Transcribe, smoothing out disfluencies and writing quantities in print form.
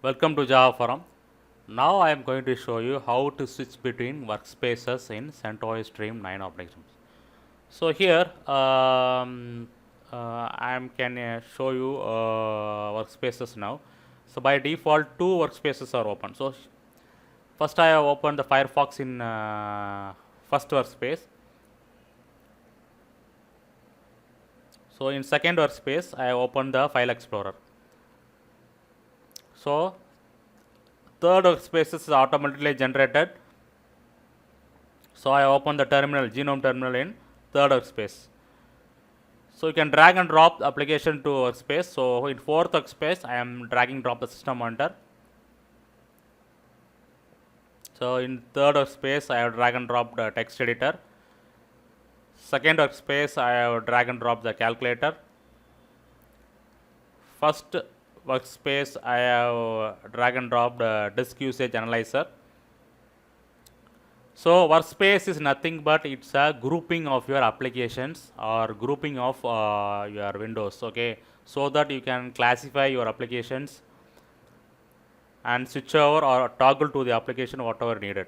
Welcome to Java Forum. Now I am going to show you how to switch between workspaces in CentOS Stream 9 operations. So here I can show you workspaces now. So by default, two workspaces are open. So first I have opened the Firefox in first workspace. So in second workspace, I have opened the File Explorer. So third workspace is automatically generated. So I open the terminal, Genome terminal in third workspace. So you can drag and drop the application to workspace. So in fourth workspace, I am dragging drop the system monitor. So in third workspace, I have drag and drop the text editor. Second workspace, I have drag and drop the calculator. First workspace, I have drag and drop the disk usage analyzer. So workspace is nothing but it's a grouping of your applications or grouping of your windows, okay, so that you can classify your applications and switch over or toggle to the application whatever needed.